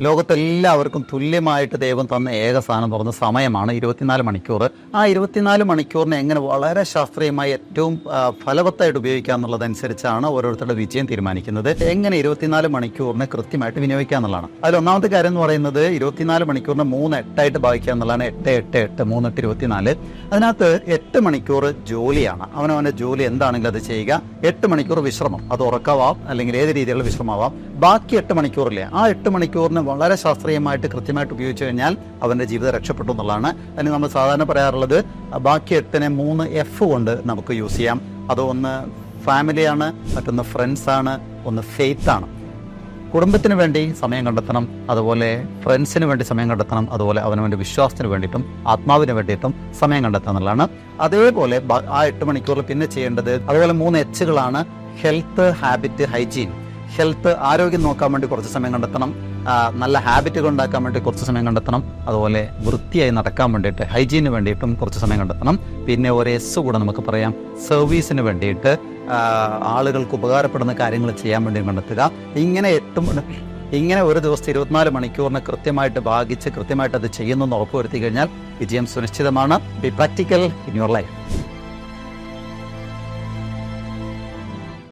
ലോകത്തെല്ലാവർക്കും തുല്യമായിട്ട് ദൈവം തന്ന ഏക സാധനം പറഞ്ഞ സമയമാണ് 24 മണിക്കൂർ. ആ 24 മണിക്കൂറിനെ എങ്ങനെ വളരെ ശാസ്ത്രീയമായി ഏറ്റവും ഫലവത്തായിട്ട് ഉപയോഗിക്കുക എന്നുള്ളതനുസരിച്ചാണ് ഓരോരുത്തരുടെ വിജയം തീരുമാനിക്കുന്നത്. എങ്ങനെ 24 മണിക്കൂറിനെ കൃത്യമായിട്ട് വിനിയോഗിക്കുക എന്നുള്ളതാണ്. അതിൽ ഒന്നാമത്തെ കാര്യം എന്ന് പറയുന്നത് 24 മണിക്കൂറിനെ 3 8 ഭാഗിക്കുക എന്നുള്ളതാണ്. 8 8 8 3 8 24. അതിനകത്ത് 8 മണിക്കൂർ ജോലിയാണ്. അവനവൻ്റെ ജോലി എന്താണെങ്കിലും അത് ചെയ്യുക. 8 മണിക്കൂർ വിശ്രമം, അത് ഉറക്കമാവാം അല്ലെങ്കിൽ ഏത് രീതിയിലുള്ള വിശ്രമമാവാം. ബാക്കി 8 മണിക്കൂറിലെ ആ 8 മണിക്കൂറിന് വളരെ ശാസ്ത്രീയമായിട്ട് കൃത്യമായിട്ട് ഉപയോഗിച്ചു കഴിഞ്ഞാൽ അവൻ്റെ ജീവിതം രക്ഷപ്പെട്ടു എന്നുള്ളതാണ്. അതിന് നമ്മൾ സാധാരണ പറയാറുള്ളത് ബാക്കി 8നെ 3 F കൊണ്ട് നമുക്ക് യൂസ് ചെയ്യാം. അത് ഒന്ന് ഫാമിലിയാണ്, മറ്റൊന്ന് ഫ്രണ്ട്സാണ്, ഒന്ന് ഫെയ്ത്താണ്. കുടുംബത്തിന് വേണ്ടി സമയം കണ്ടെത്തണം, അതുപോലെ ഫ്രണ്ട്സിന് വേണ്ടി സമയം കണ്ടെത്തണം, അതുപോലെ അവനവൻ്റെ വിശ്വാസത്തിന് വേണ്ടിയിട്ടും ആത്മാവിന് വേണ്ടിയിട്ടും സമയം കണ്ടെത്തുക എന്നുള്ളതാണ്. അതേപോലെ ആ 8 മണിക്കൂറിൽ പിന്നെ ചെയ്യേണ്ടത് അതുപോലെ 3 Hകളാണ്. Health, habit, hygiene. ഹെൽത്ത്, ആരോഗ്യം നോക്കാൻ വേണ്ടി കുറച്ച് സമയം കണ്ടെത്തണം. നല്ല ഹാബിറ്റുകൾ ഉണ്ടാക്കാൻ വേണ്ടി കുറച്ച് സമയം കണ്ടെത്തണം. അതുപോലെ വൃത്തിയായി നടക്കാൻ വേണ്ടിയിട്ട് ഹൈജീന് വേണ്ടിയിട്ടും കുറച്ച് സമയം കണ്ടെത്തണം. പിന്നെ ഒരു S കൂടെ നമുക്ക് പറയാം, സർവീസിന് വേണ്ടിയിട്ട് ആളുകൾക്ക് ഉപകാരപ്പെടുന്ന കാര്യങ്ങൾ ചെയ്യാൻ വേണ്ടി കണ്ടെത്തുക. ഇങ്ങനെ ഒരു ദിവസത്തെ 24 മണിക്കൂറിനെ കൃത്യമായിട്ട് ഭാഗിച്ച് കൃത്യമായിട്ട് അത് ചെയ്യുന്നു എന്ന് ഉറപ്പുവരുത്തി കഴിഞ്ഞാൽ വിജയം സുനിശ്ചിതമാണ്. Be practical in your life.